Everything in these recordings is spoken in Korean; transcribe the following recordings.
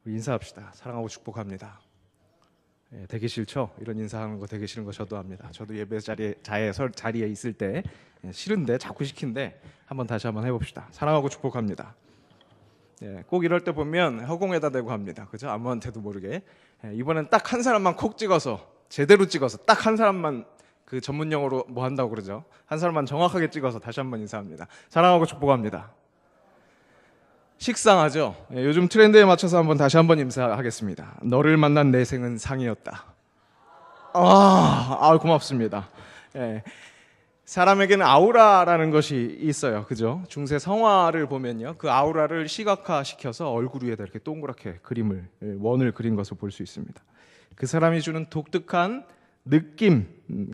우리 인사합시다. 사랑하고 축복합니다. 되게 싫죠? 이런 인사하는 거 되게 싫은 거 저도 합니다. 저도 예배 자리에 있을 때 싫은데 자꾸 시킨데 다시 한번 해봅시다. 사랑하고 축복합니다. 꼭 이럴 때 보면 허공에다 대고 합니다. 그죠? 아무한테도 모르게. 이번엔 딱 한 사람만 콕 찍어서 제대로 찍어서 딱 한 사람만 그 전문 용어로 뭐 한다고 그러죠? 한 사람만 정확하게 찍어서 다시 한번 인사합니다. 사랑하고 축복합니다. 식상하죠? 요즘 트렌드에 맞춰서 다시 한번 인사하겠습니다. 너를 만난 내 생은 상이었다. 고맙습니다. 사람에게는 아우라라는 것이 있어요. 그죠? 중세 성화를 보면요. 그 아우라를 시각화시켜서 얼굴 위에다 이렇게 동그랗게 원을 그린 것을 볼 수 있습니다. 그 사람이 주는 독특한 느낌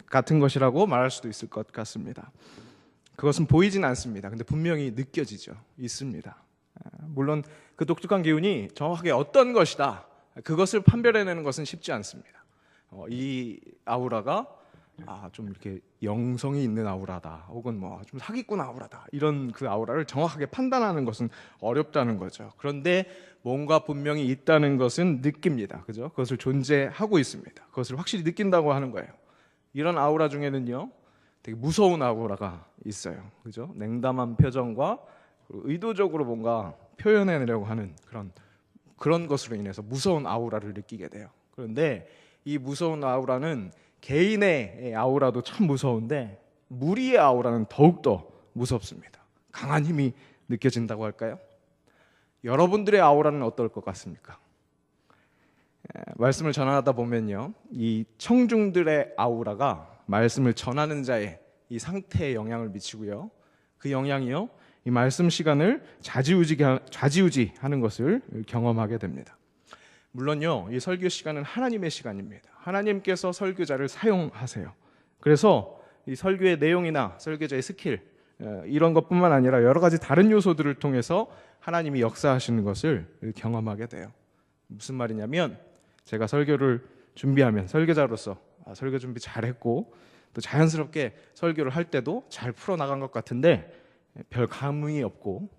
같은 것이라고 말할 수도 있을 것 같습니다. 그것은 보이진 않습니다. 근데 분명히 느껴지죠. 있습니다. 물론 그 독특한 기운이 정확하게 어떤 것이다, 그것을 판별해내는 것은 쉽지 않습니다. 이 아우라가 좀 이렇게 영성이 있는 아우라다, 혹은 좀 사기꾼 아우라다, 이런 그 아우라를 정확하게 판단하는 것은 어렵다는 거죠. 그런데 뭔가 분명히 있다는 것은 느낍니다. 그죠? 그것을 존재하고 있습니다. 그것을 확실히 느낀다고 하는 거예요. 이런 아우라 중에는요, 되게 무서운 아우라가 있어요. 그죠? 냉담한 표정과 의도적으로 뭔가 표현해내려고 하는 그런 것으로 인해서 무서운 아우라를 느끼게 돼요. 그런데 이 무서운 아우라는 개인의 아우라도 참 무서운데 무리의 아우라는 더욱더 무섭습니다. 강한 힘이 느껴진다고 할까요? 여러분들의 아우라는 어떨 것 같습니까? 말씀을 전하다 보면요, 이 청중들의 아우라가 말씀을 전하는 자의 이 상태에 영향을 미치고요, 그 영향이요, 이 말씀 시간을 좌지우지하는 것을 경험하게 됩니다. 물론요, 이 설교 시간은 하나님의 시간입니다. 하나님께서 설교자를 사용하세요. 그래서 이 설교의 내용이나 설교자의 스킬, 이런 것뿐만 아니라 여러 가지 다른 요소들을 통해서 하나님이 역사하시는 것을 경험하게 돼요. 무슨 말이냐면, 제가 설교를 준비하면 설교자로서 설교 준비 잘했고 또 자연스럽게 설교를 할 때도 잘 풀어나간 것 같은데 별 감흥이 없고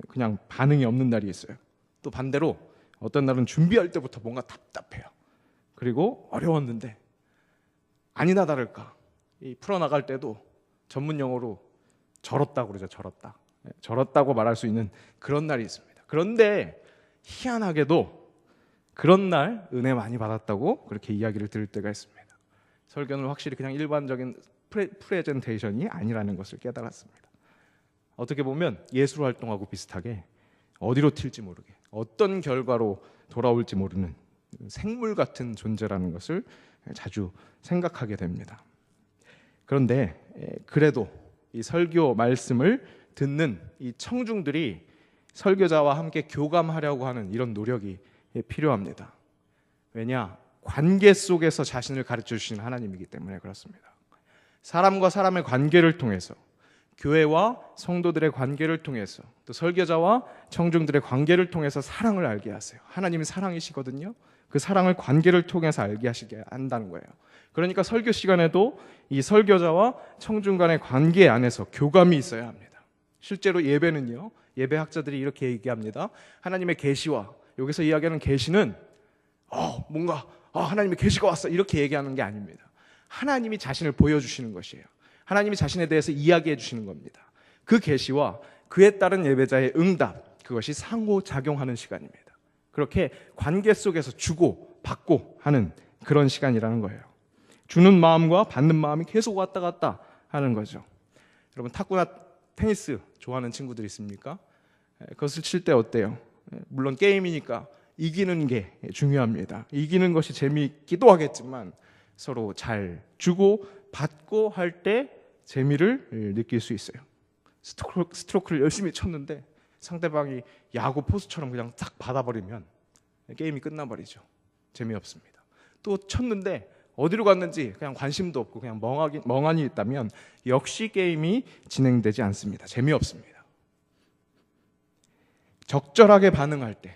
그냥 반응이 없는 날이 있어요. 또 반대로 어떤 날은 준비할 때부터 뭔가 답답해요. 그리고 어려웠는데 아니나 다를까 이 풀어나갈 때도 전문 용어로 절었다고 그러죠. 절었다고 말할 수 있는 그런 날이 있습니다. 그런데 희한하게도 그런 날 은혜 많이 받았다고 그렇게 이야기를 들을 때가 있습니다. 설교는 확실히 그냥 일반적인 프레젠테이션이 아니라는 것을 깨달았습니다. 어떻게 보면 예술 활동하고 비슷하게 어디로 튈지 모르게 어떤 결과로 돌아올지 모르는 생물 같은 존재라는 것을 자주 생각하게 됩니다. 그런데 그래도 이 설교 말씀을 듣는 이 청중들이 설교자와 함께 교감하려고 하는 이런 노력이 필요합니다. 왜냐? 관계 속에서 자신을 가르쳐 주시는 하나님이기 때문에 그렇습니다. 사람과 사람의 관계를 통해서, 교회와 성도들의 관계를 통해서, 또 설교자와 청중들의 관계를 통해서 사랑을 알게 하세요. 하나님이 사랑이시거든요. 그 사랑을 관계를 통해서 알게 하시게 한다는 거예요. 그러니까 설교 시간에도 이 설교자와 청중 간의 관계 안에서 교감이 있어야 합니다. 실제로 예배는요, 예배학자들이 이렇게 얘기합니다. 하나님의 계시와, 여기서 이야기하는 계시는 뭔가 하나님의 계시가 왔어, 이렇게 얘기하는 게 아닙니다. 하나님이 자신을 보여주시는 것이에요. 하나님이 자신에 대해서 이야기해 주시는 겁니다. 그 계시와 그에 따른 예배자의 응답, 그것이 상호작용하는 시간입니다. 그렇게 관계 속에서 주고 받고 하는 그런 시간이라는 거예요. 주는 마음과 받는 마음이 계속 왔다 갔다 하는 거죠. 여러분, 탁구나 테니스 좋아하는 친구들 있습니까? 그것을 칠 때 어때요? 물론 게임이니까 이기는 게 중요합니다. 이기는 것이 재미있기도 하겠지만 서로 잘 주고 받고 할 때 재미를 느낄 수 있어요. 스트로크를 열심히 쳤는데 상대방이 야구 포수처럼 그냥 딱 받아버리면 게임이 끝나버리죠. 재미없습니다. 또 쳤는데 어디로 갔는지 그냥 관심도 없고 그냥 멍하니 있다면 역시 게임이 진행되지 않습니다. 재미없습니다. 적절하게 반응할 때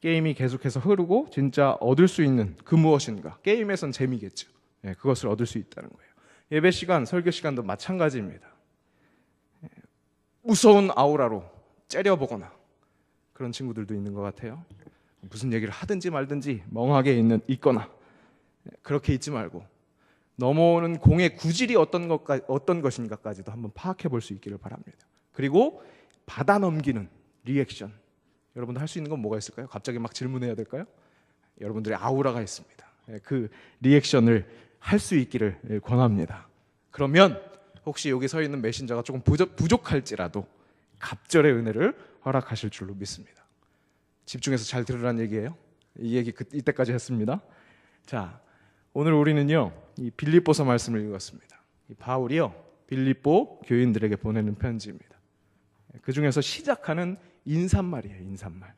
게임이 계속해서 흐르고 진짜 얻을 수 있는 그 무엇인가, 게임에선 재미겠죠. 그것을 얻을 수 있다는 거예요. 예배 시간, 설교 시간도 마찬가지입니다. 무서운 아우라로 째려보거나 그런 친구들도 있는 것 같아요. 무슨 얘기를 하든지 말든지 멍하게 있거나 그렇게 있지 말고 넘어오는 공의 구질이 어떤 것인가까지도 한번 파악해 볼 수 있기를 바랍니다. 그리고 받아 넘기는 리액션. 여러분들 할 수 있는 건 뭐가 있을까요? 갑자기 막 질문해야 될까요? 여러분들의 아우라가 있습니다. 그 리액션을 할 수 있기를 권합니다. 그러면 혹시 여기 서 있는 메신저가 조금 부족할지라도 갑절의 은혜를 허락하실 줄로 믿습니다. 집중해서 잘 들으라는 얘기예요. 이 얘기 이때까지 했습니다. 자, 오늘 우리는요 이 빌립보서 말씀을 읽었습니다. 이 바울이요 빌립보 교인들에게 보내는 편지입니다. 그 중에서 시작하는 인사말이에요. 인사말.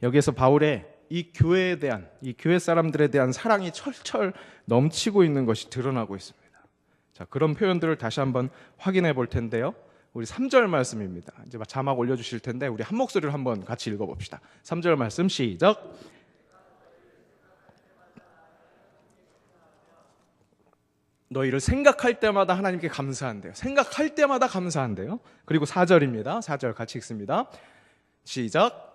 여기에서 바울의 이 교회에 대한, 이 교회 사람들에 대한 사랑이 철철 넘치고 있는 것이 드러나고 있습니다. 자, 그런 표현들을 다시 한번 확인해 볼 텐데요. 우리 3절 말씀입니다. 이제 자막 올려주실 텐데 우리 한 목소리로 한번 같이 읽어봅시다. 3절 말씀 시작. 너희를 생각할 때마다 하나님께 감사한대요. 생각할 때마다 감사한대요. 그리고 4절입니다. 4절 같이 읽습니다. 시작.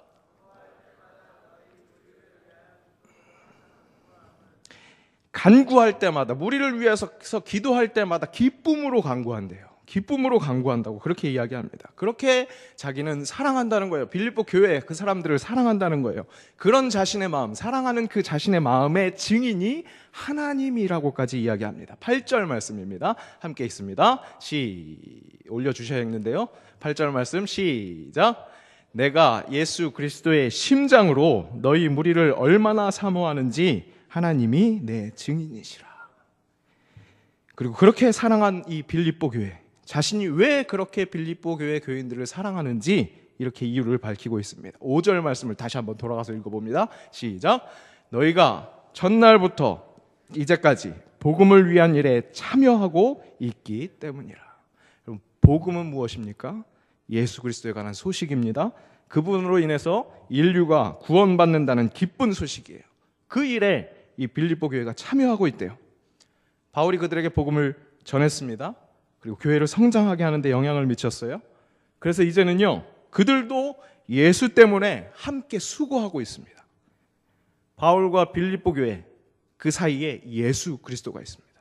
간구할 때마다, 무리를 위해서 기도할 때마다 기쁨으로 간구한대요. 기쁨으로 간구한다고 그렇게 이야기합니다. 그렇게 자기는 사랑한다는 거예요. 빌립보 교회 그 사람들을 사랑한다는 거예요. 그런 자신의 마음, 사랑하는 그 자신의 마음의 증인이 하나님이라고까지 이야기합니다. 8절 말씀입니다. 함께 읽습니다. 올려주셔야 읽는데요. 8절 말씀 시작. 내가 예수 그리스도의 심장으로 너희 무리를 얼마나 사모하는지 하나님이 내 증인이시라. 그리고 그렇게 사랑한 이 빌립보 교회, 자신이 왜 그렇게 빌립보 교회 교인들을 사랑하는지 이렇게 이유를 밝히고 있습니다. 5절 말씀을 다시 한번 돌아가서 읽어봅니다. 시작. 너희가 첫날부터 이제까지 복음을 위한 일에 참여하고 있기 때문이라. 여러분, 복음은 무엇입니까? 예수 그리스도에 관한 소식입니다. 그분으로 인해서 인류가 구원받는다는 기쁜 소식이에요. 그 일에 이 빌립보 교회가 참여하고 있대요. 바울이 그들에게 복음을 전했습니다. 그리고 교회를 성장하게 하는 데 영향을 미쳤어요. 그래서 이제는요 그들도 예수 때문에 함께 수고하고 있습니다. 바울과 빌립보 교회 그 사이에 예수 그리스도가 있습니다.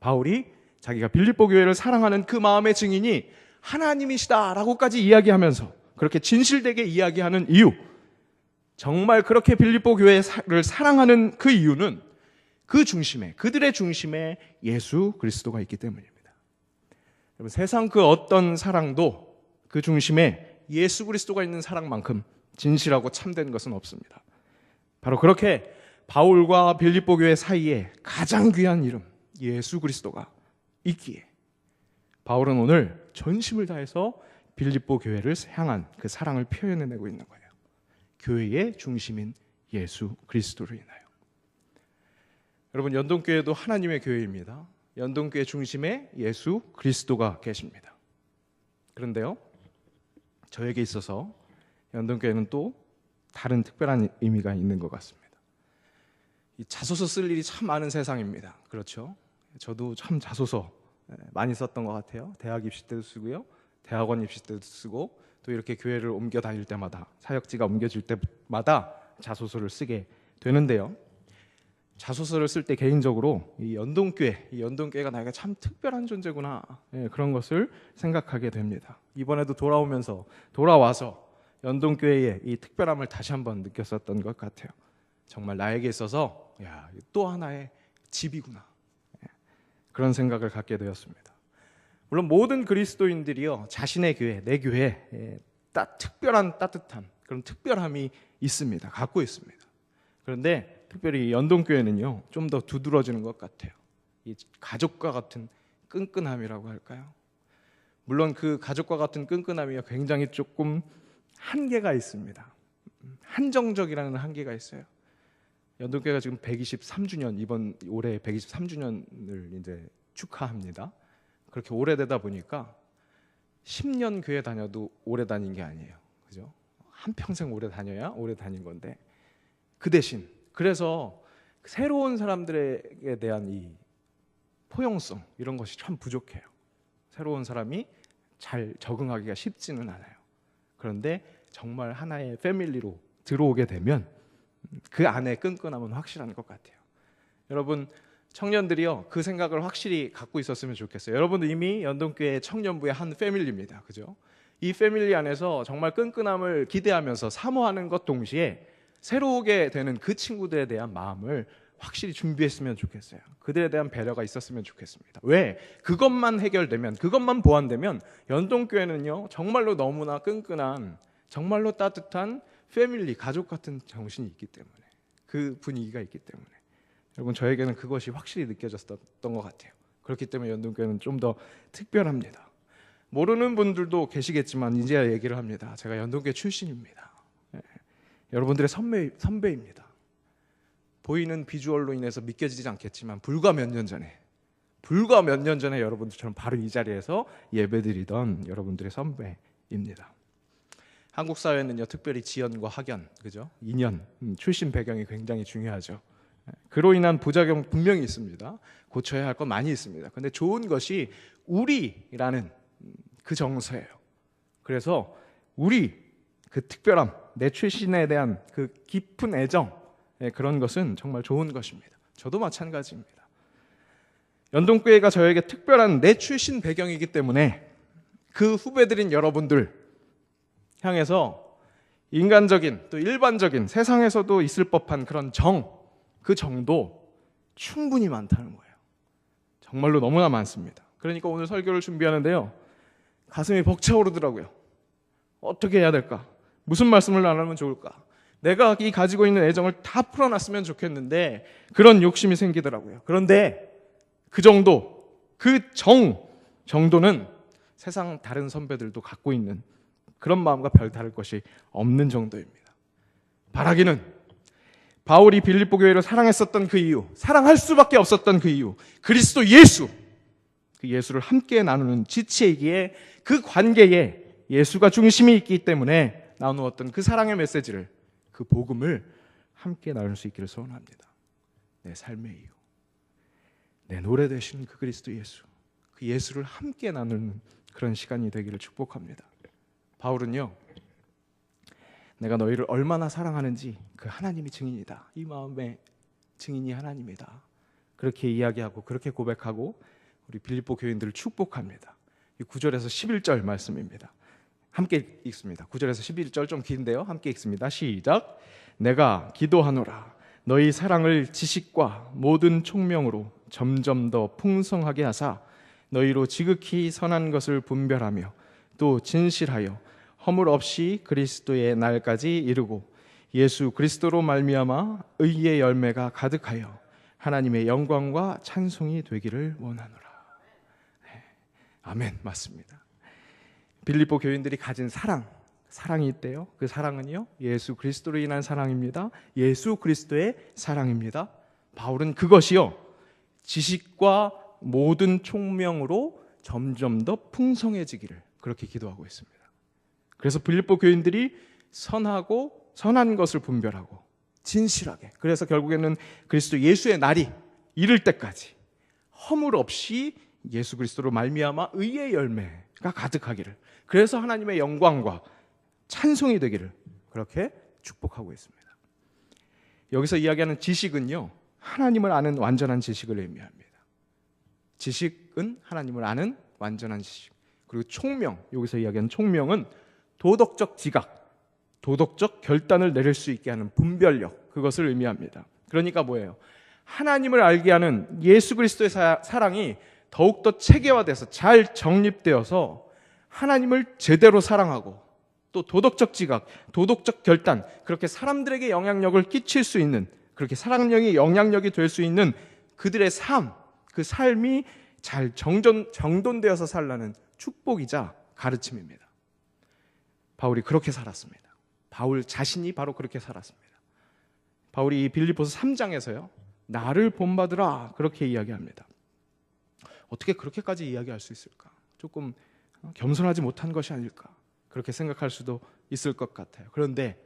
바울이 자기가 빌립보 교회를 사랑하는 그 마음의 증인이 하나님이시다라고까지 이야기하면서 그렇게 진실되게 이야기하는 이유, 정말 그렇게 빌립보 교회를 사랑하는 그 이유는 그 중심에, 그들의 중심에 예수 그리스도가 있기 때문입니다. 여러분, 세상 그 어떤 사랑도 그 중심에 예수 그리스도가 있는 사랑만큼 진실하고 참된 것은 없습니다. 바로 그렇게 바울과 빌립보 교회 사이에 가장 귀한 이름 예수 그리스도가 있기에 바울은 오늘 전심을 다해서 빌립보 교회를 향한 그 사랑을 표현해내고 있는 거예요. 교회의 중심인 예수 그리스도로 인하여. 여러분, 연동교회도 하나님의 교회입니다. 연동교회 중심에 예수 그리스도가 계십니다. 그런데요, 저에게 있어서 연동교회는 또 다른 특별한 의미가 있는 것 같습니다. 이 자소서 쓸 일이 참 많은 세상입니다. 그렇죠? 저도 참 자소서 많이 썼던 것 같아요. 대학 입시 때도 쓰고요, 대학원 입시 때도 쓰고, 또 이렇게 교회를 옮겨 다닐 때마다, 사역지가 옮겨질 때마다 자소서를 쓰게 되는데요. 자소서를 쓸 때 개인적으로 이 연동교회가 나에게 참 특별한 존재구나, 그런 것을 생각하게 됩니다. 이번에도 돌아와서 연동교회의 이 특별함을 다시 한번 느꼈었던 것 같아요. 정말 나에게 있어서 또 하나의 집이구나, 그런 생각을 갖게 되었습니다. 물론 모든 그리스도인들이요 자신의 교회, 내 교회에 특별한 따뜻함, 그런 특별함이 있습니다. 갖고 있습니다. 그런데 특별히 연동교회는요 좀 더 두드러지는 것 같아요. 이 가족과 같은 끈끈함이라고 할까요? 물론 그 가족과 같은 끈끈함이 굉장히 조금 한계가 있습니다. 한정적이라는 한계가 있어요. 연동교회가 지금 123주년, 이번 올해 123주년을 이제 축하합니다. 그렇게 오래되다 보니까 10년 교회 다녀도 오래 다닌 게 아니에요. 그죠? 한평생 오래 다녀야 오래 다닌 건데, 그 대신 그래서 새로운 사람들에 대한 이 포용성, 이런 것이 참 부족해요. 새로운 사람이 잘 적응하기가 쉽지는 않아요. 그런데 정말 하나의 패밀리로 들어오게 되면 그 안에 끈끈함은 확실한 것 같아요. 여러분 청년들이요 그 생각을 확실히 갖고 있었으면 좋겠어요. 여러분도 이미 연동교회 청년부의 한 패밀리입니다. 그죠? 이 패밀리 안에서 정말 끈끈함을 기대하면서 사모하는 것 동시에 새로 오게 되는 그 친구들에 대한 마음을 확실히 준비했으면 좋겠어요. 그들에 대한 배려가 있었으면 좋겠습니다. 왜? 그것만 해결되면, 그것만 보완되면 연동교회는요 정말로 너무나 끈끈한, 정말로 따뜻한 패밀리, 가족 같은 정신이 있기 때문에, 그 분위기가 있기 때문에 여러분 저에게는 그것이 확실히 느껴졌던 것 같아요. 그렇기 때문에 연동교회는 좀 더 특별합니다. 모르는 분들도 계시겠지만 이제야 얘기를 합니다. 제가 연동교회 출신입니다. 여러분들의 선배입니다. 보이는 비주얼로 인해서 믿겨지지 않겠지만 불과 몇 년 전에 여러분들처럼 바로 이 자리에서 예배드리던 여러분들의 선배입니다. 한국 사회는요 특별히 지연과 학연, 그죠? 인연, 출신 배경이 굉장히 중요하죠. 그로 인한 부작용 분명히 있습니다. 고쳐야 할 건 많이 있습니다. 근데 좋은 것이 우리라는 그 정서예요. 그래서 우리 그 특별함, 내 출신에 대한 그 깊은 애정, 그런 것은 정말 좋은 것입니다. 저도 마찬가지입니다. 연동교회가 저에게 특별한 내 출신 배경이기 때문에 그 후배들인 여러분들 향해서 인간적인 또 일반적인 세상에서도 있을 법한 그런 그 정도 충분히 많다는 거예요. 정말로 너무나 많습니다. 그러니까 오늘 설교를 준비하는데요 가슴이 벅차오르더라고요. 어떻게 해야 될까? 무슨 말씀을 나누면 좋을까? 내가 이 가지고 있는 애정을 다 풀어놨으면 좋겠는데 그런 욕심이 생기더라고요. 그런데 그 정도, 그 정도는 세상 다른 선배들도 갖고 있는 그런 마음과 별 다를 것이 없는 정도입니다. 바라기는 바울이 빌립보 교회를 사랑했었던 그 이유, 사랑할 수밖에 없었던 그 이유, 그리스도 예수, 그 예수를 함께 나누는 지체이기에 그 관계에 예수가 중심이 있기 때문에 나누었던 그 사랑의 메시지를, 그 복음을 함께 나눌 수 있기를 소원합니다. 내 삶의 이유, 내 노래 되시는 그 그리스도 예수, 그 예수를 함께 나누는 그런 시간이 되기를 축복합니다. 바울은요 내가 너희를 얼마나 사랑하는지 그 하나님이 증인이다. 이 마음의 증인이 하나님이다. 그렇게 이야기하고 그렇게 고백하고 우리 빌립보 교인들을 축복합니다. 이 9절에서 11절 말씀입니다. 함께 읽습니다. 9절에서 11절 좀 긴데요. 함께 읽습니다. 시작. 내가 기도하노라. 너희 사랑을 지식과 모든 총명으로 점점 더 풍성하게 하사 너희로 지극히 선한 것을 분별하며 또 진실하여 허물 없이 그리스도의 날까지 이르고 예수 그리스도로 말미암아 의의 열매가 가득하여 하나님의 영광과 찬송이 되기를 원하노라. 네. 아멘. 맞습니다. 빌립보 교인들이 가진 사랑이 있대요. 그 사랑은요 예수 그리스도로 인한 사랑입니다. 예수 그리스도의 사랑입니다. 바울은 그것이요 지식과 모든 총명으로 점점 더 풍성해지기를 그렇게 기도하고 있습니다. 그래서 빌립보 교인들이 선한 것을 분별하고 진실하게, 그래서 결국에는 그리스도 예수의 날이 이를 때까지 허물 없이 예수 그리스도로 말미암아 의의 열매가 가득하기를, 그래서 하나님의 영광과 찬송이 되기를 그렇게 축복하고 있습니다. 여기서 이야기하는 지식은요 하나님을 아는 완전한 지식을 의미합니다. 지식은 하나님을 아는 완전한 지식. 그리고 총명, 여기서 이야기하는 총명은 도덕적 지각, 도덕적 결단을 내릴 수 있게 하는 분별력, 그것을 의미합니다. 그러니까 뭐예요? 하나님을 알게 하는 예수 그리스도의 사랑이 더욱더 체계화돼서 잘 정립되어서 하나님을 제대로 사랑하고 또 도덕적 지각, 도덕적 결단, 그렇게 사람들에게 영향력을 끼칠 수 있는, 그렇게 사랑력이 영향력이 될 수 있는 그들의 삶, 그 삶이 잘 정돈되어서 살라는 축복이자 가르침입니다. 바울이 그렇게 살았습니다. 바울 자신이 바로 그렇게 살았습니다. 바울이 이 빌립보서 3장에서요 나를 본받으라 그렇게 이야기합니다. 어떻게 그렇게까지 이야기할 수 있을까? 조금 겸손하지 못한 것이 아닐까? 그렇게 생각할 수도 있을 것 같아요. 그런데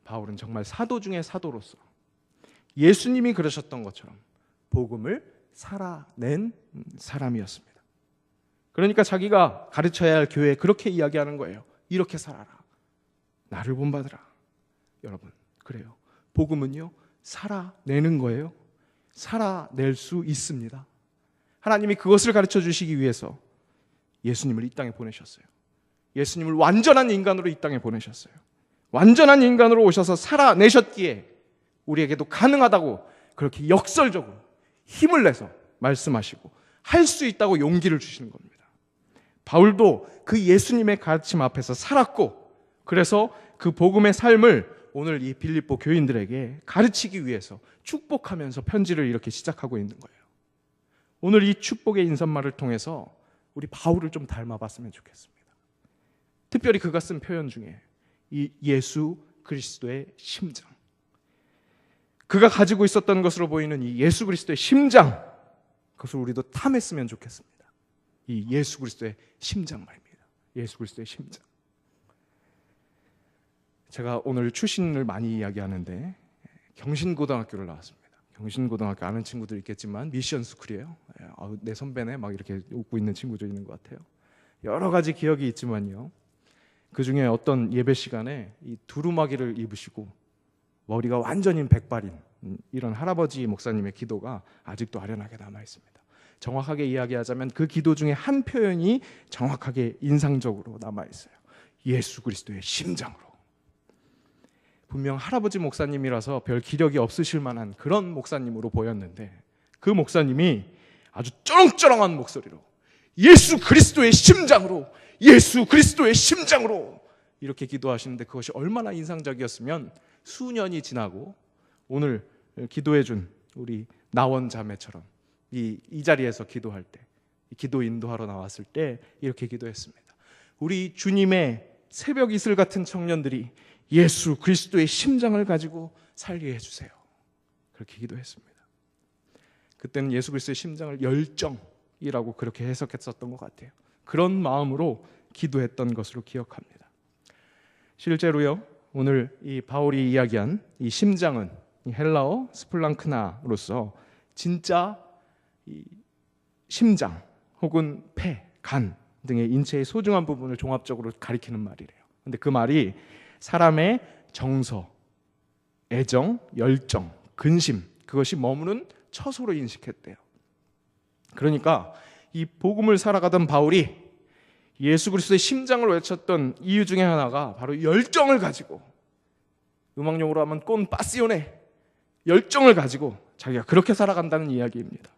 바울은 정말 사도 중에 사도로서 예수님이 그러셨던 것처럼 복음을 살아낸 사람이었습니다. 그러니까 자기가 가르쳐야 할 교회에 그렇게 이야기하는 거예요. 이렇게 살아라. 나를 본받으라. 여러분, 그래요. 복음은요, 살아내는 거예요. 살아낼 수 있습니다. 하나님이 그것을 가르쳐 주시기 위해서 예수님을 이 땅에 보내셨어요. 예수님을 완전한 인간으로 이 땅에 보내셨어요. 완전한 인간으로 오셔서 살아내셨기에 우리에게도 가능하다고 그렇게 역설적으로 힘을 내서 말씀하시고 할 수 있다고 용기를 주시는 겁니다. 바울도 그 예수님의 가르침 앞에서 살았고, 그래서 그 복음의 삶을 오늘 이 빌립보 교인들에게 가르치기 위해서 축복하면서 편지를 이렇게 시작하고 있는 거예요. 오늘 이 축복의 인사말을 통해서 우리 바울을 좀 닮아봤으면 좋겠습니다. 특별히 그가 쓴 표현 중에 이 예수 그리스도의 심장, 그가 가지고 있었던 것으로 보이는 이 예수 그리스도의 심장, 그것을 우리도 탐했으면 좋겠습니다. 이 예수 그리스도의 심장 말입니다. 예수 그리스도의 심장. 제가 오늘 출신을 많이 이야기하는데 경신고등학교를 나왔습니다. 경신고등학교 아는 친구들 있겠지만 미션 스쿨이에요. 내 선배네 막 이렇게 웃고 있는 친구도 있는 것 같아요. 여러 가지 기억이 있지만요, 그 중에 어떤 예배 시간에 이 두루마기를 입으시고 머리가 완전히 백발인 이런 할아버지 목사님의 기도가 아직도 아련하게 남아 있습니다. 정확하게 이야기하자면 그 기도 중에 한 표현이 정확하게 인상적으로 남아 있어요. 예수 그리스도의 심장으로. 분명 할아버지 목사님이라서 별 기력이 없으실 만한 그런 목사님으로 보였는데, 그 목사님이 아주 쩌렁쩌렁한 목소리로 예수 그리스도의 심장으로, 예수 그리스도의 심장으로 이렇게 기도하시는데, 그것이 얼마나 인상적이었으면 수년이 지나고 오늘 기도해준 우리 나원 자매처럼 이 자리에서 기도할 때, 기도 인도하러 나왔을 때 이렇게 기도했습니다. 우리 주님의 새벽 이슬 같은 청년들이 예수 그리스도의 심장을 가지고 살게 해주세요. 그렇게 기도했습니다. 그때는 예수 그리스도의 심장을 열정이라고 그렇게 해석했었던 것 같아요. 그런 마음으로 기도했던 것으로 기억합니다. 실제로요, 오늘 이 바울이 이야기한 이 심장은 이 헬라어 스플랑크나로서 진짜 이 심장 혹은 폐, 간 등의 인체의 소중한 부분을 종합적으로 가리키는 말이래요. 근데 그 말이 사람의 정서, 애정, 열정, 근심, 그것이 머무는 처소로 인식했대요. 그러니까 이 복음을 살아가던 바울이 예수 그리스도의 심장을 외쳤던 이유 중에 하나가 바로 열정을 가지고, 음악용어로 하면 꼰 파시오네, 열정을 가지고 자기가 그렇게 살아간다는 이야기입니다.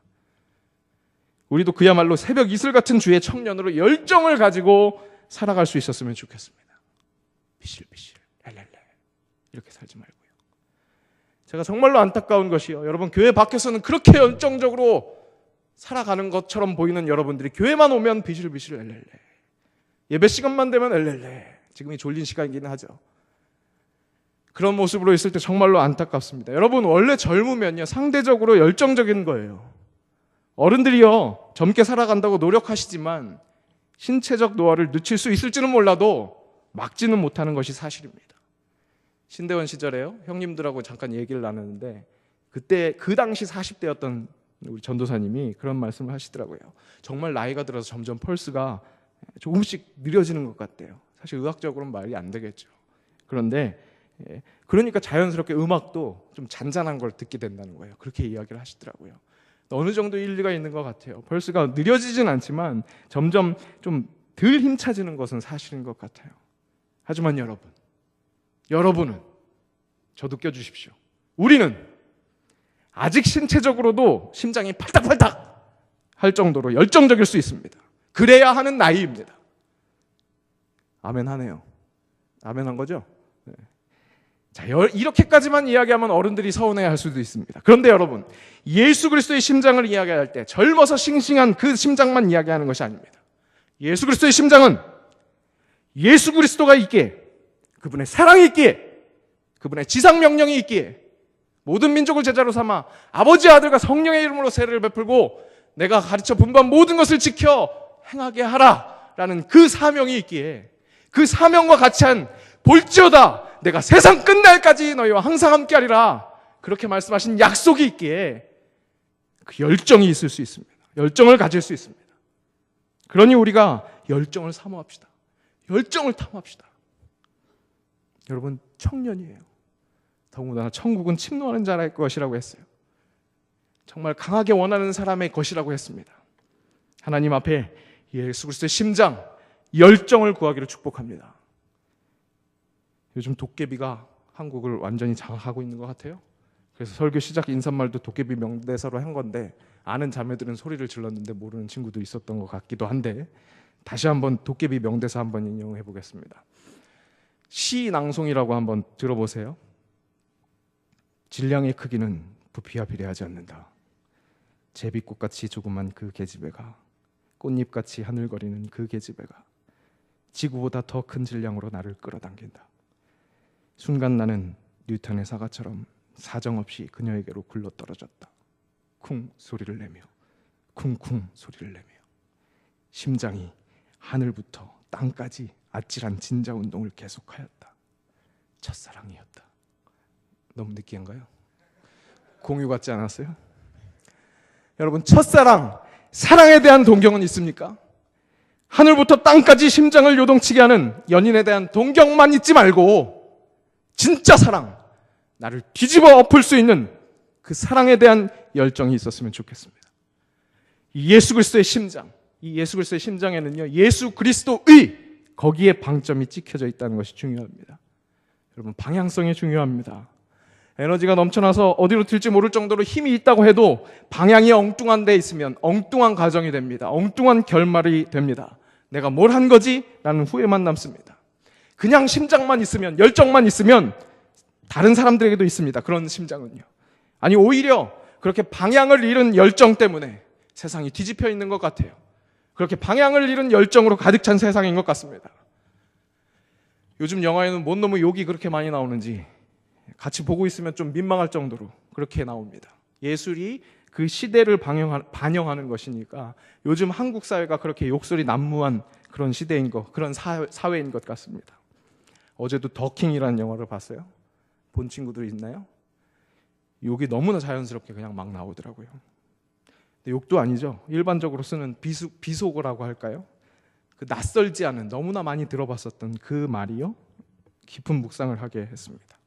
우리도 그야말로 새벽 이슬 같은 주의 청년으로 열정을 가지고 살아갈 수 있었으면 좋겠습니다. 비실비실 랄랄랄 이렇게 살지 말고요. 제가 정말로 안타까운 것이요, 여러분 교회 밖에서는 그렇게 열정적으로 살아가는 것처럼 보이는 여러분들이 교회만 오면 비실비실 랄랄랄, 예배 시간만 되면 랄랄랄, 지금이 졸린 시간이긴 하죠. 그런 모습으로 있을 때 정말로 안타깝습니다. 여러분, 원래 젊으면요 상대적으로 열정적인 거예요. 어른들이요 젊게 살아간다고 노력하시지만 신체적 노화를 늦출 수 있을지는 몰라도 막지는 못하는 것이 사실입니다. 신대원 시절에요, 형님들하고 잠깐 얘기를 나누는데 그때 그 당시 40대였던 우리 전도사님이 그런 말씀을 하시더라고요. 정말 나이가 들어서 점점 펄스가 조금씩 느려지는 것 같대요. 사실 의학적으로는 말이 안 되겠죠. 그런데 그러니까 자연스럽게 음악도 좀 잔잔한 걸 듣게 된다는 거예요. 그렇게 이야기를 하시더라고요. 어느 정도 일리가 있는 것 같아요. 펄스가 느려지진 않지만 점점 좀 덜 힘차지는 것은 사실인 것 같아요. 하지만 여러분은 저도 껴주십시오. 우리는 아직 신체적으로도 심장이 팔딱팔딱 할 정도로 열정적일 수 있습니다. 그래야 하는 나이입니다. 아멘 하네요. 아멘 한 거죠? 네. 자, 이렇게까지만 이야기하면 어른들이 서운해할 수도 있습니다. 그런데 여러분, 예수 그리스도의 심장을 이야기할 때 젊어서 싱싱한 그 심장만 이야기하는 것이 아닙니다. 예수 그리스도의 심장은 예수 그리스도가 있기에, 그분의 사랑이 있기에, 그분의 지상명령이 있기에 모든 민족을 제자로 삼아 아버지, 아들과 성령의 이름으로 세례를 베풀고 내가 가르쳐 분부한 모든 것을 지켜 행하게 하라라는 그 사명이 있기에, 그 사명과 같이 한 볼지어다 내가 세상 끝날까지 너희와 항상 함께하리라, 그렇게 말씀하신 약속이 있기에 그 열정이 있을 수 있습니다. 열정을 가질 수 있습니다. 그러니 우리가 열정을 사모합시다. 열정을 탐합시다. 여러분, 청년이에요. 더군다나 천국은 침노하는 자의 것이라고 했어요. 정말 강하게 원하는 사람의 것이라고 했습니다. 하나님 앞에 예수 그리스도의 심장, 열정을 구하기를 축복합니다. 요즘 도깨비가 한국을 완전히 장악하고 있는 것 같아요. 그래서 설교 시작 인사말도 도깨비 명대사로 한 건데 아는 자매들은 소리를 질렀는데 모르는 친구도 있었던 것 같기도 한데 다시 한번 도깨비 명대사 한번 인용해 보겠습니다. 시 낭송이라고 한번 들어보세요. 질량의 크기는 부피와 비례하지 않는다. 제비꽃같이 조그만 그 계집애가 꽃잎같이 하늘거리는 그 계집애가 지구보다 더 큰 질량으로 나를 끌어당긴다. 순간 나는 뉴턴의 사과처럼 사정없이 그녀에게로 굴러떨어졌다. 쿵 소리를 내며 쿵쿵 소리를 내며 심장이 하늘부터 땅까지 아찔한 진자 운동을 계속하였다. 첫사랑이었다. 너무 느끼한가요? 공유 같지 않았어요? 여러분, 첫사랑, 사랑에 대한 동경은 있습니까? 하늘부터 땅까지 심장을 요동치게 하는 연인에 대한 동경만 있지 말고 진짜 사랑, 나를 뒤집어 엎을 수 있는 그 사랑에 대한 열정이 있었으면 좋겠습니다. 이 예수 그리스도의 심장, 이 예수 그리스도의 심장에는요, 예수 그리스도의 거기에 방점이 찍혀져 있다는 것이 중요합니다. 여러분, 방향성이 중요합니다. 에너지가 넘쳐나서 어디로 튈지 모를 정도로 힘이 있다고 해도 방향이 엉뚱한 데 있으면 엉뚱한 가정이 됩니다. 엉뚱한 결말이 됩니다. 내가 뭘 한 거지? 라는 후회만 남습니다. 그냥 심장만 있으면, 열정만 있으면 다른 사람들에게도 있습니다. 그런 심장은요. 아니, 오히려 그렇게 방향을 잃은 열정 때문에 세상이 뒤집혀 있는 것 같아요. 그렇게 방향을 잃은 열정으로 가득 찬 세상인 것 같습니다. 요즘 영화에는 뭔 놈의 욕이 그렇게 많이 나오는지 같이 보고 있으면 좀 민망할 정도로 그렇게 나옵니다. 예술이 그 시대를 반영하는 것이니까 요즘 한국 사회가 그렇게 욕설이 난무한 그런 시대인 것, 그런 사회인 것 같습니다. 어제도 더킹이라는 영화를 봤어요. 본 친구들 있나요? 욕이 너무나 자연스럽게 그냥 막 나오더라고요. 근데 욕도 아니죠. 일반적으로 쓰는 비속어라고 할까요? 그 낯설지 않은, 너무나 많이 들어봤었던 그 말이요, 깊은 묵상을 하게 했습니다.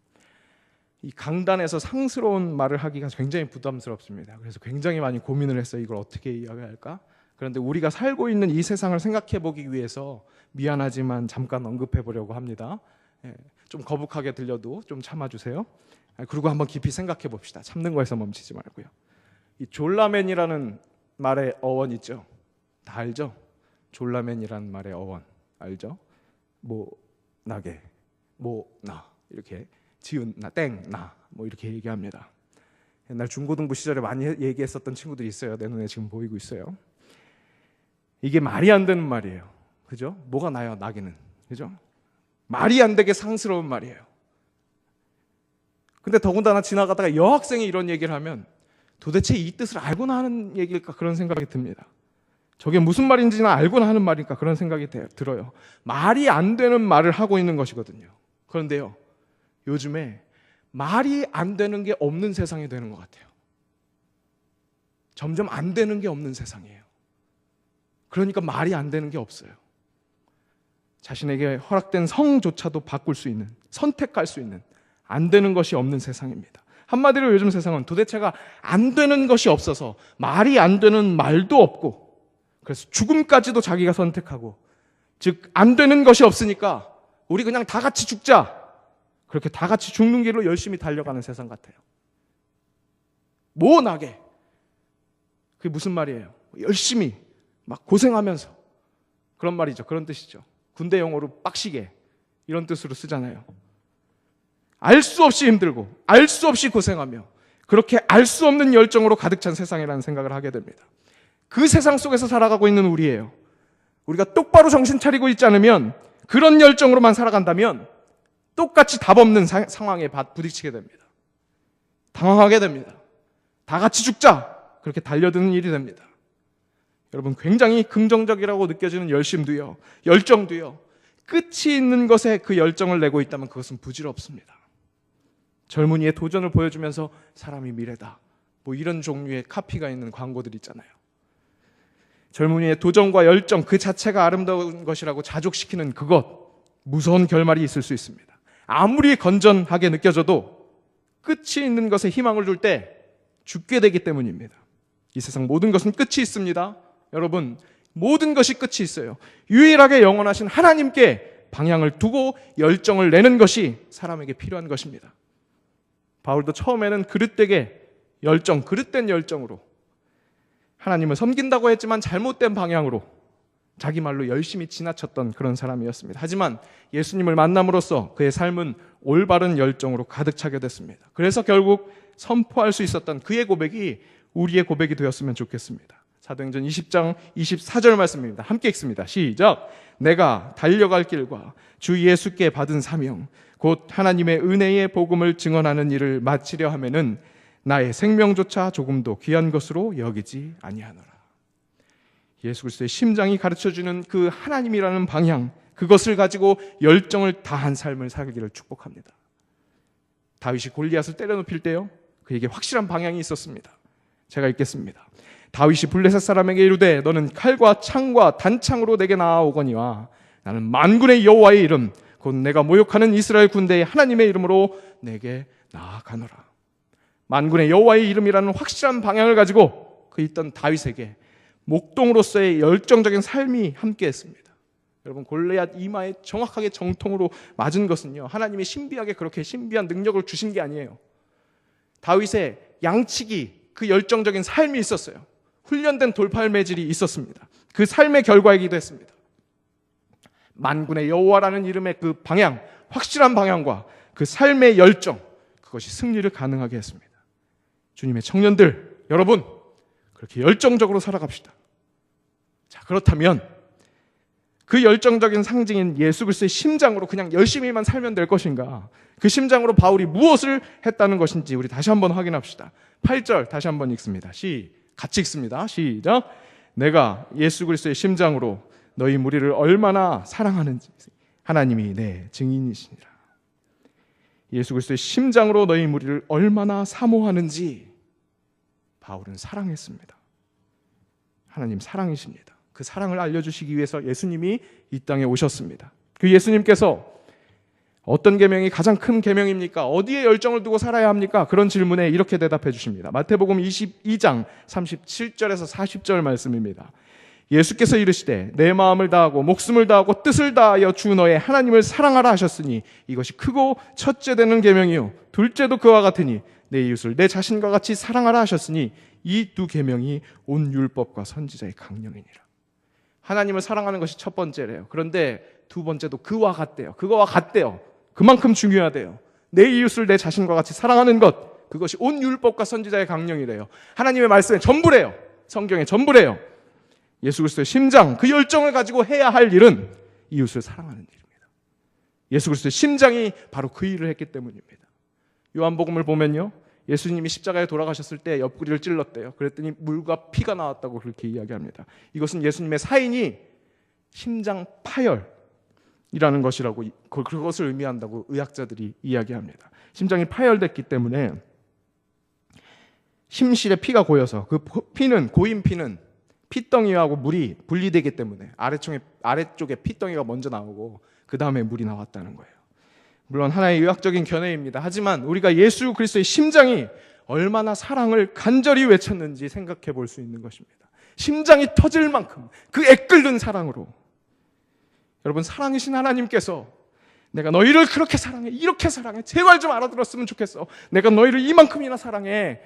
이 강단에서 상스러운 말을 하기가 굉장히 부담스럽습니다. 그래서 굉장히 많이 고민을 했어요. 이걸 어떻게 이야기할까? 그런데 우리가 살고 있는 이 세상을 생각해 보기 위해서 미안하지만 잠깐 언급해 보려고 합니다. 좀 거북하게 들려도 좀 참아주세요. 그리고 한번 깊이 생각해 봅시다. 참는 거에서 멈추지 말고요. 이 졸라맨이라는 말의 어원 있죠? 다 알죠? 졸라맨이라는 말의 어원 알죠? 뭐 나게, 뭐 나 이렇게 지은 나, 땡 나 뭐 이렇게 얘기합니다. 옛날 중고등부 시절에 많이 얘기했었던 친구들이 있어요. 내 눈에 지금 보이고 있어요. 이게 말이 안 되는 말이에요. 그죠? 뭐가 나요, 나기는. 그죠? 말이 안 되게 상스러운 말이에요. 근데 더군다나 지나가다가 여학생이 이런 얘기를 하면 도대체 이 뜻을 알고나 하는 얘기일까 그런 생각이 듭니다. 저게 무슨 말인지는 알고나 하는 말일까 그런 생각이 들어요. 말이 안 되는 말을 하고 있는 것이거든요. 그런데요, 요즘에 말이 안 되는 게 없는 세상이 되는 것 같아요. 점점 안 되는 게 없는 세상이에요. 그러니까 말이 안 되는 게 없어요. 자신에게 허락된 성조차도 바꿀 수 있는, 선택할 수 있는, 안 되는 것이 없는 세상입니다. 한마디로 요즘 세상은 도대체가 안 되는 것이 없어서 말이 안 되는 말도 없고, 그래서 죽음까지도 자기가 선택하고, 즉 안 되는 것이 없으니까 우리 그냥 다 같이 죽자, 그렇게 다 같이 죽는 길로 열심히 달려가는 세상 같아요. 모나게. 그게 무슨 말이에요? 열심히 막 고생하면서, 그런 말이죠. 그런 뜻이죠. 군대 용어로 빡시게 이런 뜻으로 쓰잖아요. 알 수 없이 힘들고 알 수 없이 고생하며 그렇게 알 수 없는 열정으로 가득 찬 세상이라는 생각을 하게 됩니다. 그 세상 속에서 살아가고 있는 우리예요. 우리가 똑바로 정신 차리고 있지 않으면, 그런 열정으로만 살아간다면 똑같이 답 없는 상황에 부딪히게 됩니다. 당황하게 됩니다. 다 같이 죽자, 그렇게 달려드는 일이 됩니다. 여러분, 굉장히 긍정적이라고 느껴지는 열심도요, 열정도요, 끝이 있는 것에 그 열정을 내고 있다면 그것은 부질없습니다. 젊은이의 도전을 보여주면서 사람이 미래다, 뭐 이런 종류의 카피가 있는 광고들 있잖아요. 젊은이의 도전과 열정 그 자체가 아름다운 것이라고 자족시키는 그것, 무서운 결말이 있을 수 있습니다. 아무리 건전하게 느껴져도 끝이 있는 것에 희망을 둘 때 죽게 되기 때문입니다. 이 세상 모든 것은 끝이 있습니다. 여러분, 모든 것이 끝이 있어요. 유일하게 영원하신 하나님께 방향을 두고 열정을 내는 것이 사람에게 필요한 것입니다. 바울도 처음에는 그릇되게 그릇된 열정으로 하나님을 섬긴다고 했지만 잘못된 방향으로 자기 말로 열심히 지나쳤던 그런 사람이었습니다. 하지만 예수님을 만남으로써 그의 삶은 올바른 열정으로 가득 차게 됐습니다. 그래서 결국 선포할 수 있었던 그의 고백이 우리의 고백이 되었으면 좋겠습니다. 사도행전 20장 24절 말씀입니다. 함께 읽습니다. 시작. 내가 달려갈 길과 주 예수께 받은 사명 곧 하나님의 은혜의 복음을 증언하는 일을 마치려 하면은 나의 생명조차 조금도 귀한 것으로 여기지 아니하노라. 예수 그리스도의 심장이 가르쳐주는 그 하나님이라는 방향, 그것을 가지고 열정을 다한 삶을 살기를 축복합니다. 다윗이 골리앗을 때려눕힐 때요, 그에게 확실한 방향이 있었습니다. 제가 읽겠습니다. 다윗이 블레셋 사람에게 이르되 너는 칼과 창과 단창으로 내게 나아오거니와 나는 만군의 여호와의 이름 곧 내가 모욕하는 이스라엘 군대의 하나님의 이름으로 내게 나아가노라. 만군의 여호와의 이름이라는 확실한 방향을 가지고 그 있던 다윗에게 목동으로서의 열정적인 삶이 함께했습니다. 여러분, 골리앗 이마에 정확하게 정통으로 맞은 것은요, 하나님이 신비하게 그렇게 신비한 능력을 주신 게 아니에요. 다윗의 양치기, 그 열정적인 삶이 있었어요. 훈련된 돌팔 매질이 있었습니다. 그 삶의 결과이기도 했습니다. 만군의 여호와라는 이름의 그 방향, 확실한 방향과 그 삶의 열정, 그것이 승리를 가능하게 했습니다. 주님의 청년들, 여러분, 그렇게 열정적으로 살아갑시다. 자, 그렇다면 그 열정적인 상징인 예수 그리스도의 심장으로 그냥 열심히만 살면 될 것인가? 그 심장으로 바울이 무엇을 했다는 것인지 우리 다시 한번 확인합시다. 8절 다시 한번 읽습니다. 같이 읽습니다. 시작. 내가 예수 그리스도의 심장으로 너희 무리를 얼마나 사랑하는지 하나님이 내 증인이시니라. 예수 그리스도의 심장으로 너희 무리를 얼마나 사모하는지 바울은 사랑했습니다. 하나님 사랑이십니다. 그 사랑을 알려주시기 위해서 예수님이 이 땅에 오셨습니다. 그 예수님께서 어떤 계명이 가장 큰 계명입니까? 어디에 열정을 두고 살아야 합니까? 그런 질문에 이렇게 대답해 주십니다. 마태복음 22장 37절에서 40절 말씀입니다. 예수께서 이르시되 내 마음을 다하고 목숨을 다하고 뜻을 다하여 주 너의 하나님을 사랑하라 하셨으니 이것이 크고 첫째 되는 계명이요 둘째도 그와 같으니 내 이웃을 내 자신과 같이 사랑하라 하셨으니 이 두 계명이 온 율법과 선지자의 강령이니라. 하나님을 사랑하는 것이 첫 번째래요. 그런데 두 번째도 그와 같대요. 그거와 같대요. 그만큼 중요하대요. 내 이웃을 내 자신과 같이 사랑하는 것, 그것이 온 율법과 선지자의 강령이래요. 하나님의 말씀의 전부래요. 성경의 전부래요. 예수 그리스도의 심장, 그 열정을 가지고 해야 할 일은 이웃을 사랑하는 일입니다. 예수 그리스도의 심장이 바로 그 일을 했기 때문입니다. 요한복음을 보면요, 예수님이 십자가에 돌아가셨을 때 옆구리를 찔렀대요. 그랬더니 물과 피가 나왔다고 그렇게 이야기합니다. 이것은 예수님의 사인이 심장 파열이라는 것이라고, 그것을 의미한다고 의학자들이 이야기합니다. 심장이 파열됐기 때문에 심실에 피가 고여서 그 피는, 고인 피는 피덩이하고 물이 분리되기 때문에 아래쪽에 피덩이가 먼저 나오고 그 다음에 물이 나왔다는 거예요. 물론 하나의 의학적인 견해입니다. 하지만 우리가 예수 그리스도의 심장이 얼마나 사랑을 간절히 외쳤는지 생각해 볼 수 있는 것입니다. 심장이 터질 만큼 그 애끓는 사랑으로. 여러분, 사랑이신 하나님께서 내가 너희를 그렇게 사랑해, 이렇게 사랑해, 제발 좀 알아들었으면 좋겠어, 내가 너희를 이만큼이나 사랑해,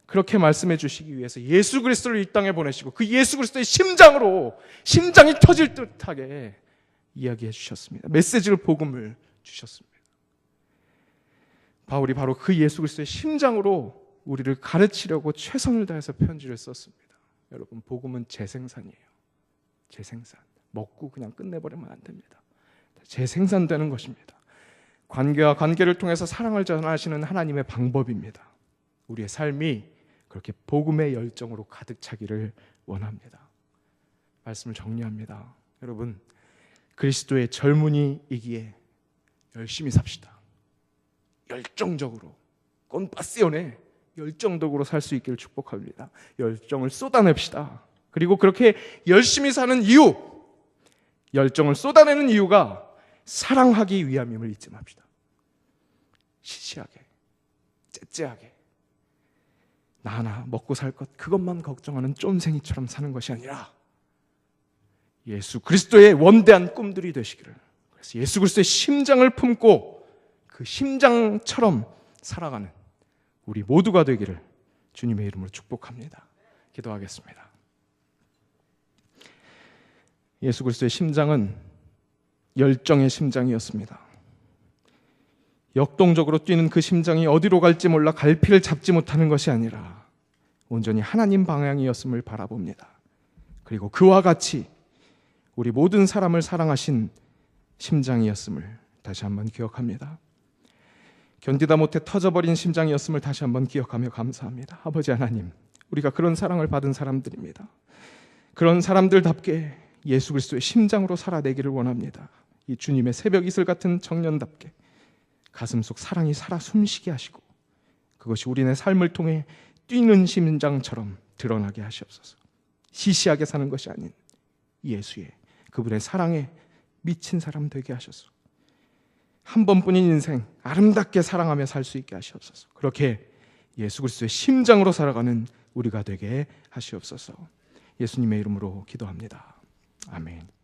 그렇게 말씀해 주시기 위해서 예수 그리스도를 이 땅에 보내시고 그 예수 그리스도의 심장으로 심장이 터질 듯하게 이야기해 주셨습니다. 메시지를, 복음을 주셨습니다. 바울이 바로 그 예수 그리스도의 심장으로 우리를 가르치려고 최선을 다해서 편지를 썼습니다. 여러분, 복음은 재생산이에요. 재생산. 먹고 그냥 끝내버리면 안 됩니다. 재생산되는 것입니다. 관계와 관계를 통해서 사랑을 전하시는 하나님의 방법입니다. 우리의 삶이 그렇게 복음의 열정으로 가득 차기를 원합니다. 말씀을 정리합니다. 여러분, 그리스도의 젊은이이기에 열심히 삽시다. 열정적으로, 꼰파시오네, 열정적으로 살 수 있기를 축복합니다. 열정을 쏟아냅시다. 그리고 그렇게 열심히 사는 이유, 열정을 쏟아내는 이유가 사랑하기 위함임을 잊지 맙시다. 시시하게, 째째하게 나 하나 먹고 살 것 그것만 걱정하는 쫌생이처럼 사는 것이 아니라 예수 그리스도의 원대한 꿈들이 되시기를, 그래서 예수 그리스도의 심장을 품고 그 심장처럼 살아가는 우리 모두가 되기를 주님의 이름으로 축복합니다. 기도하겠습니다. 예수 그리스도의 심장은 열정의 심장이었습니다. 역동적으로 뛰는 그 심장이 어디로 갈지 몰라 갈피를 잡지 못하는 것이 아니라 온전히 하나님 방향이었음을 바라봅니다. 그리고 그와 같이 우리 모든 사람을 사랑하신 심장이었음을 다시 한번 기억합니다. 견디다 못해 터져버린 심장이었음을 다시 한번 기억하며 감사합니다. 아버지 하나님, 우리가 그런 사랑을 받은 사람들입니다. 그런 사람들답게 예수 그리스도의 심장으로 살아내기를 원합니다. 이 주님의 새벽 이슬 같은 청년답게 가슴속 사랑이 살아 숨쉬게 하시고 그것이 우리네 삶을 통해 뛰는 심장처럼 드러나게 하시옵소서. 시시하게 사는 것이 아닌 예수의 그분의 사랑에 미친 사람 되게 하셔서 한 번뿐인 인생 아름답게 사랑하며 살 수 있게 하시옵소서. 그렇게 예수 그리스도의 심장으로 살아가는 우리가 되게 하시옵소서. 예수님의 이름으로 기도합니다. 아멘.